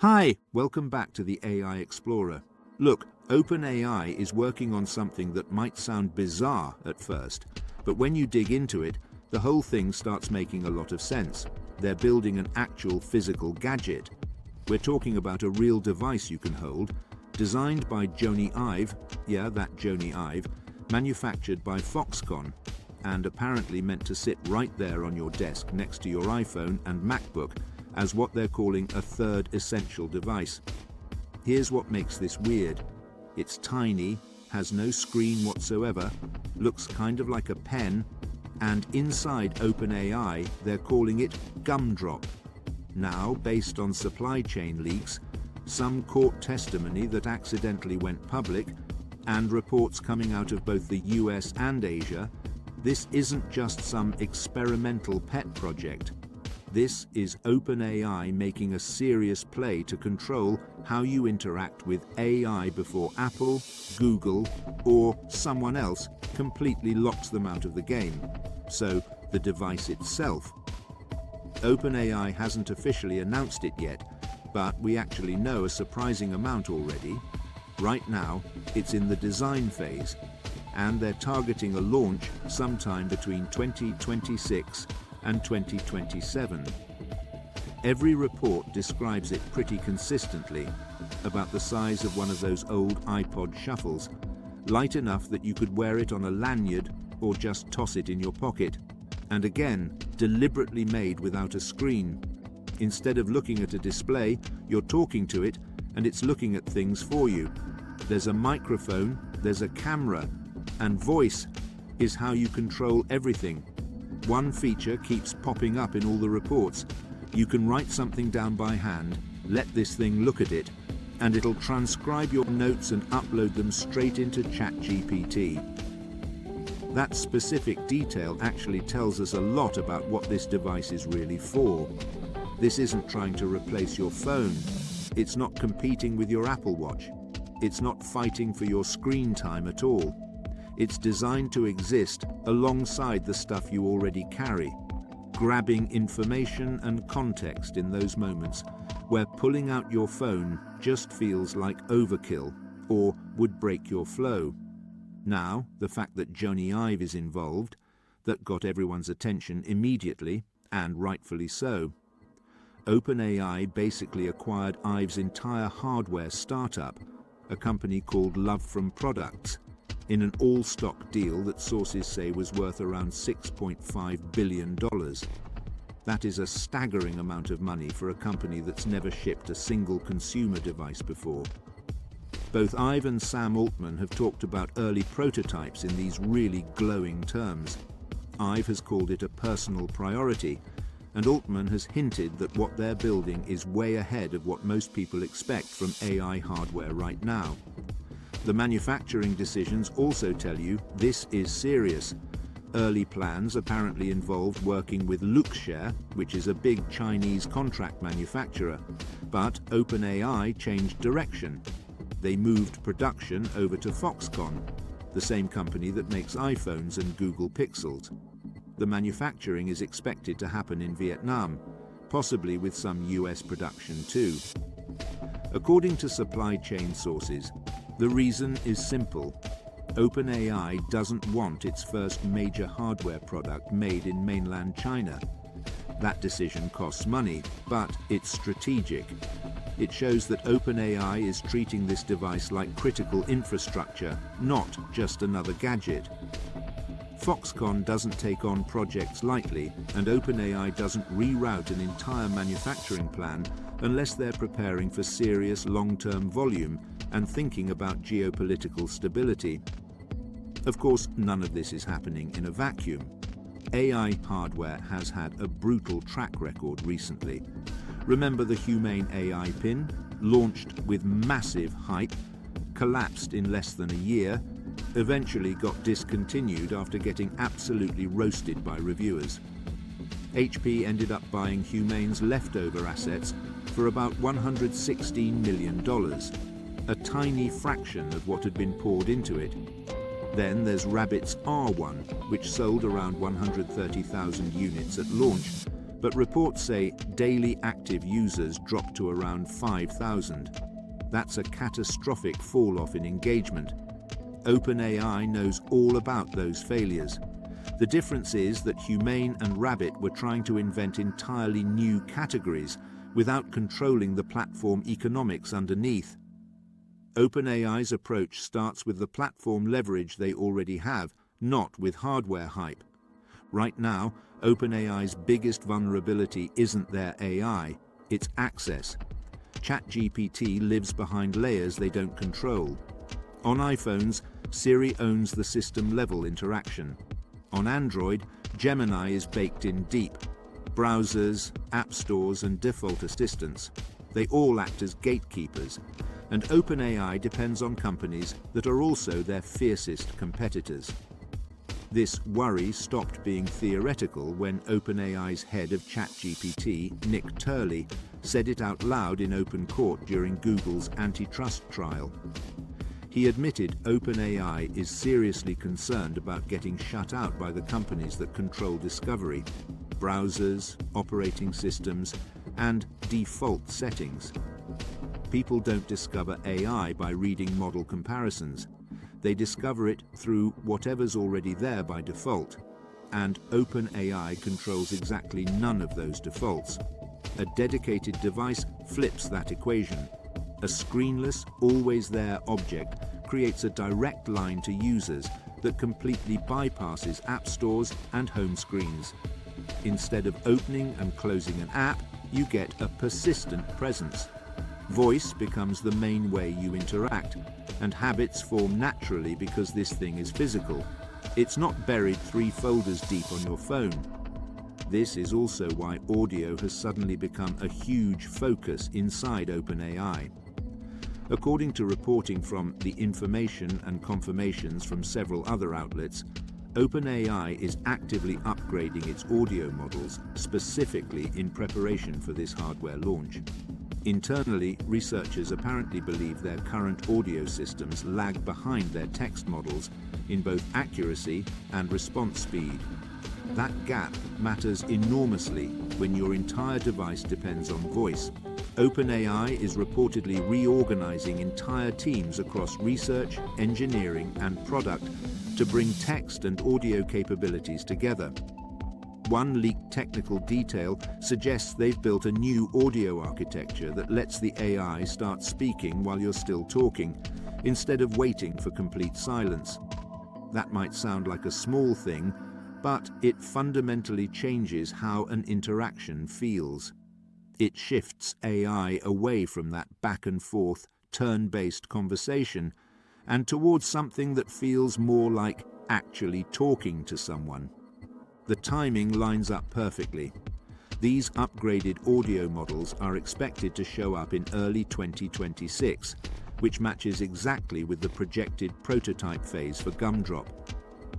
Hi, welcome back to the AI Explorer. Look, OpenAI is working on something that might sound bizarre at first, but when you dig into it, the whole thing starts making a lot of sense. They're building an actual physical gadget. We're talking about a real device you can hold, designed by Jony Ive, yeah, that Jony Ive, manufactured by Foxconn, and apparently meant to sit right there on your desk next to your iPhone and MacBook, as what they're calling a third essential device. Here's what makes this weird. It's tiny, has no screen whatsoever, looks kind of like a pen, and inside OpenAI, they're calling it Gumdrop. Now, based on supply chain leaks, some court testimony that accidentally went public, and reports coming out of both the US and Asia, this isn't just some experimental pet project. This is OpenAI making a serious play to control how you interact with AI before Apple, Google, or someone else completely locks them out of the game. So, the device itself. OpenAI hasn't officially announced it yet, but we actually know a surprising amount already. Right now, it's in the design phase, and they're targeting a launch sometime between 2026 and 2027. Every report describes it pretty consistently, about the size of one of those old iPod shuffles, light enough that you could wear it on a lanyard or just toss it in your pocket, and again, deliberately made without a screen. Instead of looking at a display, you're talking to it, and it's looking at things for you. There's a microphone, there's a camera, and voice is how you control everything. One feature keeps popping up in all the reports. You can write something down by hand, let this thing look at it, and it'll transcribe your notes and upload them straight into ChatGPT. That specific detail actually tells us a lot about what this device is really for. This isn't trying to replace your phone. It's not competing with your Apple Watch. It's not fighting for your screen time at all. It's designed to exist alongside the stuff you already carry, grabbing information and context in those moments where pulling out your phone just feels like overkill or would break your flow. Now, the fact that Jony Ive is involved, that got everyone's attention immediately, and rightfully so. OpenAI basically acquired Ive's entire hardware startup, a company called Love From Products, in an all-stock deal that sources say was worth around $6.5 billion. That is a staggering amount of money for a company that's never shipped a single consumer device before. Both Ive and Sam Altman have talked about early prototypes in these really glowing terms. Ive has called it a personal priority, and Altman has hinted that what they're building is way ahead of what most people expect from AI hardware right now. The manufacturing decisions also tell you this is serious. Early plans apparently involved working with Luxshare, which is a big Chinese contract manufacturer, but OpenAI changed direction. They moved production over to Foxconn, the same company that makes iPhones and Google Pixels. The manufacturing is expected to happen in Vietnam, possibly with some US production too. According to supply chain sources, the reason is simple. OpenAI doesn't want its first major hardware product made in mainland China. That decision costs money, but it's strategic. It shows that OpenAI is treating this device like critical infrastructure, not just another gadget. Foxconn doesn't take on projects lightly, and OpenAI doesn't reroute an entire manufacturing plan unless they're preparing for serious long-term volume and thinking about geopolitical stability. Of course, none of this is happening in a vacuum. AI hardware has had a brutal track record recently. Remember the Humane AI pin, launched with massive hype, collapsed in less than a year, eventually got discontinued after getting absolutely roasted by reviewers. HP ended up buying Humane's leftover assets for about $116 million, a tiny fraction of what had been poured into it. Then there's Rabbit's R1, which sold around 130,000 units at launch, but reports say daily active users dropped to around 5,000. That's a catastrophic fall-off in engagement. OpenAI knows all about those failures. The difference is that Humane and Rabbit were trying to invent entirely new categories without controlling the platform economics underneath. OpenAI's approach starts with the platform leverage they already have, not with hardware hype. Right now, OpenAI's biggest vulnerability isn't their AI, it's access. ChatGPT lives behind layers they don't control. On iPhones, Siri owns the system-level interaction. On Android, Gemini is baked in deep. Browsers, app stores, and default assistants, they all act as gatekeepers, and OpenAI depends on companies that are also their fiercest competitors. This worry stopped being theoretical when OpenAI's head of ChatGPT, Nick Turley, said it out loud in open court during Google's antitrust trial. He admitted OpenAI is seriously concerned about getting shut out by the companies that control discovery, browsers, operating systems, and default settings. People don't discover AI by reading model comparisons. They discover it through whatever's already there by default, and OpenAI controls exactly none of those defaults. A dedicated device flips that equation. A screenless, always-there object creates a direct line to users that completely bypasses app stores and home screens. Instead of opening and closing an app, you get a persistent presence. Voice becomes the main way you interact, and habits form naturally because this thing is physical. It's not buried 3 folders deep on your phone. This is also why audio has suddenly become a huge focus inside OpenAI. According to reporting from The Information and confirmations from several other outlets, OpenAI is actively upgrading its audio models specifically in preparation for this hardware launch. Internally, researchers apparently believe their current audio systems lag behind their text models in both accuracy and response speed. That gap matters enormously when your entire device depends on voice. OpenAI is reportedly reorganizing entire teams across research, engineering, and product to bring text and audio capabilities together. One leaked technical detail suggests they've built a new audio architecture that lets the AI start speaking while you're still talking, instead of waiting for complete silence. That might sound like a small thing, but it fundamentally changes how an interaction feels. It shifts AI away from that back-and-forth, turn-based conversation and towards something that feels more like actually talking to someone. The timing lines up perfectly. These upgraded audio models are expected to show up in early 2026, which matches exactly with the projected prototype phase for Gumdrop.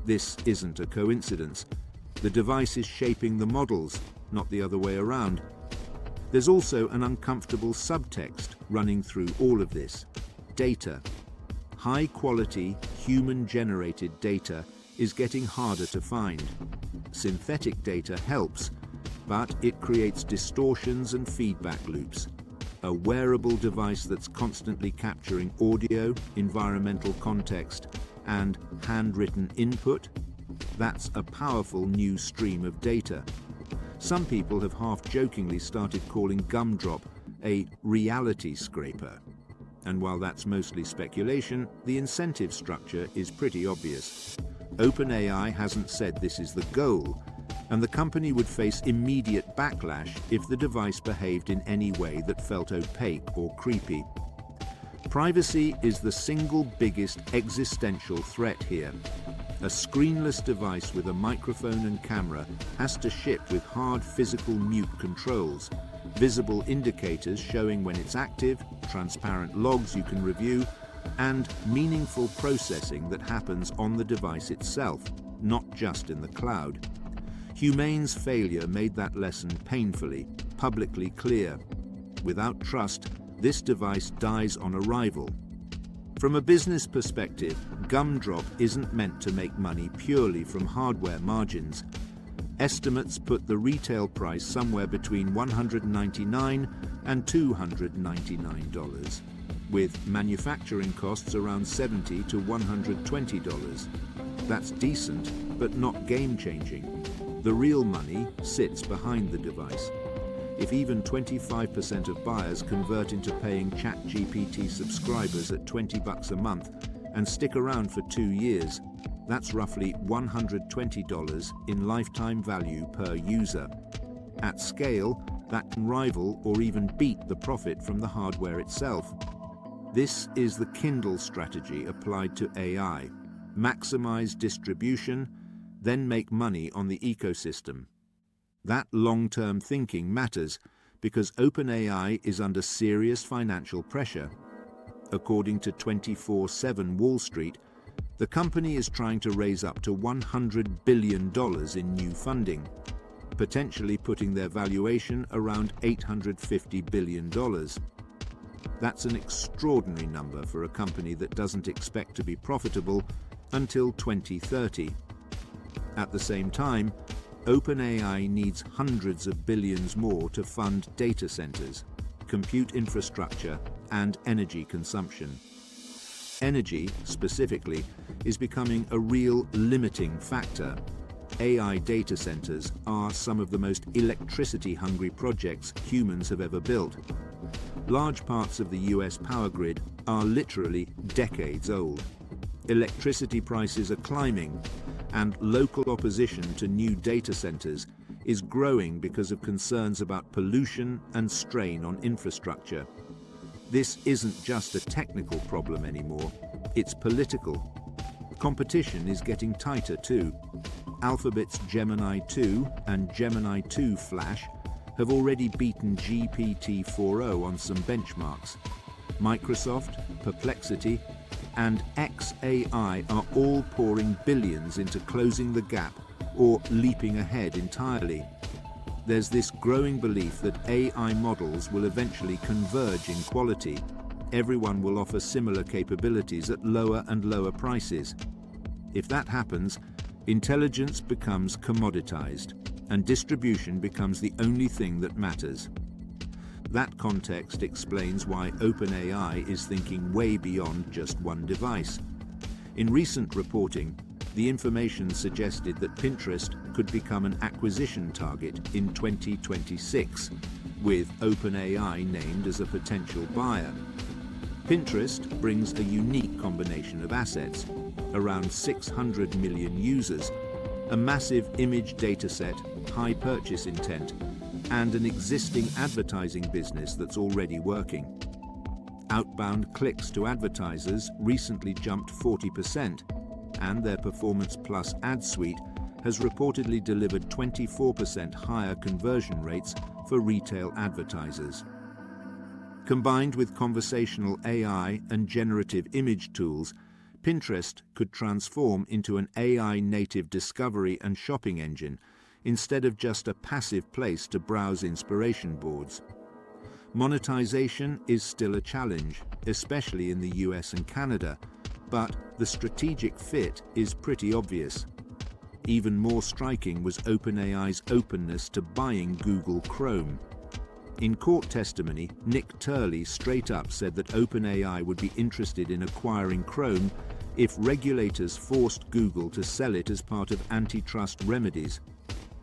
This isn't a coincidence. The device is shaping the models, not the other way around. There's also an uncomfortable subtext running through all of this. Data. High-quality, human-generated data is getting harder to find. Synthetic data helps, but it creates distortions and feedback loops. A wearable device that's constantly capturing audio, environmental context, and handwritten input, that's a powerful new stream of data. Some people have half-jokingly started calling Gumdrop a reality scraper. And while that's mostly speculation, the incentive structure is pretty obvious. OpenAI hasn't said this is the goal, and the company would face immediate backlash if the device behaved in any way that felt opaque or creepy. Privacy is the single biggest existential threat here. A screenless device with a microphone and camera has to ship with hard physical mute controls, visible indicators showing when it's active, transparent logs you can review, and meaningful processing that happens on the device itself, not just in the cloud. Humane's failure made that lesson painfully, publicly clear. Without trust, this device dies on arrival. From a business perspective, Gumdrop isn't meant to make money purely from hardware margins. Estimates put the retail price somewhere between $199 and $299, with manufacturing costs around $70 to $120. That's decent, but not game-changing. The real money sits behind the device. If even 25% of buyers convert into paying ChatGPT subscribers at $20 a month and stick around for 2 years, that's roughly $120 in lifetime value per user. At scale, that can rival or even beat the profit from the hardware itself. This is the Kindle strategy applied to AI. Maximize distribution, then make money on the ecosystem. That long-term thinking matters because OpenAI is under serious financial pressure. According to 24/7 Wall Street, the company is trying to raise up to $100 billion in new funding, potentially putting their valuation around $850 billion. That's an extraordinary number for a company that doesn't expect to be profitable until 2030. At the same time, OpenAI needs hundreds of billions more to fund data centers, compute infrastructure, and energy consumption. Energy, specifically, is becoming a real limiting factor. AI data centers are some of the most electricity-hungry projects humans have ever built. Large parts of the US power grid are literally decades old. Electricity prices are climbing, and local opposition to new data centers is growing because of concerns about pollution and strain on infrastructure. This isn't just a technical problem anymore, it's political. Competition is getting tighter too. Alphabet's Gemini 2 and Gemini 2 Flash have already beaten GPT-4o on some benchmarks. Microsoft, Perplexity, and xAI are all pouring billions into closing the gap or leaping ahead entirely. There's this growing belief that AI models will eventually converge in quality. Everyone will offer similar capabilities at lower and lower prices. If that happens, intelligence becomes commoditized, and distribution becomes the only thing that matters. That context explains why OpenAI is thinking way beyond just one device. In recent reporting, the information suggested that Pinterest could become an acquisition target in 2026, with OpenAI named as a potential buyer. Pinterest brings a unique combination of assets, around 600 million users, a massive image dataset, high purchase intent, and an existing advertising business that's already working. Outbound clicks to advertisers recently jumped 40%, and their Performance Plus ad suite has reportedly delivered 24% higher conversion rates for retail advertisers. Combined with conversational AI and generative image tools, Pinterest could transform into an AI-native discovery and shopping engine instead of just a passive place to browse inspiration boards. Monetization is still a challenge, especially in the US and Canada, but the strategic fit is pretty obvious. Even more striking was OpenAI's openness to buying Google Chrome. In court testimony, Nick Turley straight up said that OpenAI would be interested in acquiring Chrome if regulators forced Google to sell it as part of antitrust remedies.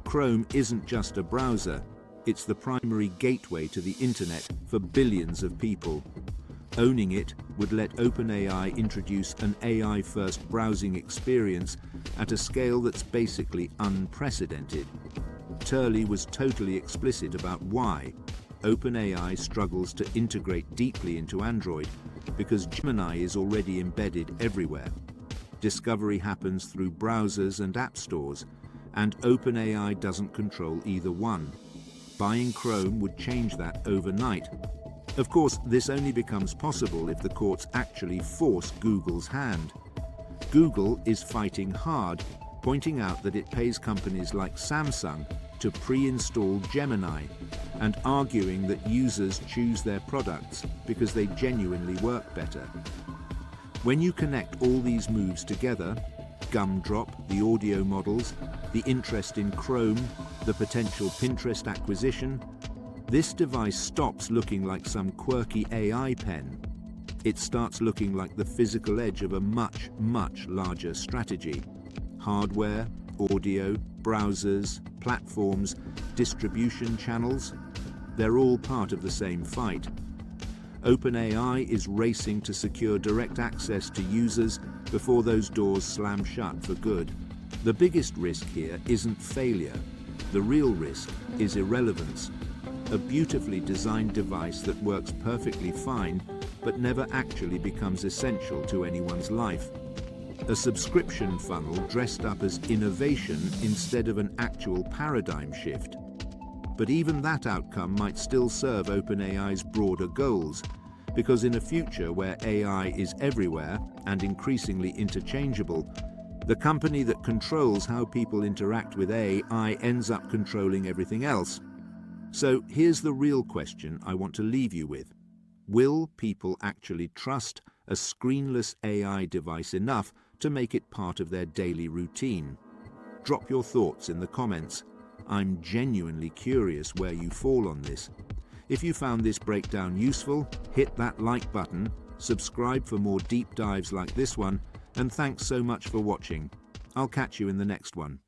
Chrome isn't just a browser, it's the primary gateway to the internet for billions of people. Owning it would let OpenAI introduce an AI-first browsing experience at a scale that's basically unprecedented. Turley was totally explicit about why OpenAI struggles to integrate deeply into Android because Gemini is already embedded everywhere. Discovery happens through browsers and app stores, and OpenAI doesn't control either one. Buying Chrome would change that overnight. Of course, this only becomes possible if the courts actually force Google's hand. Google is fighting hard, pointing out that it pays companies like Samsung to pre-install Gemini, and arguing that users choose their products because they genuinely work better. When you connect all these moves together, Gumdrop, the audio models, the interest in Chrome, the potential Pinterest acquisition, this device stops looking like some quirky AI pen. It starts looking like the physical edge of a much, much larger strategy. Hardware, audio, browsers, platforms, distribution channels, they're all part of the same fight. OpenAI is racing to secure direct access to users before those doors slam shut for good. The biggest risk here isn't failure. The real risk is irrelevance. A beautifully designed device that works perfectly fine, but never actually becomes essential to anyone's life. A subscription funnel dressed up as innovation instead of an actual paradigm shift. But even that outcome might still serve OpenAI's broader goals, because in a future where AI is everywhere and increasingly interchangeable, the company that controls how people interact with AI ends up controlling everything else. So here's the real question I want to leave you with. Will people actually trust a screenless AI device enough to make it part of their daily routine? Drop your thoughts in the comments. I'm genuinely curious where you fall on this. If you found this breakdown useful, hit that like button, subscribe for more deep dives like this one, and thanks so much for watching. I'll catch you in the next one.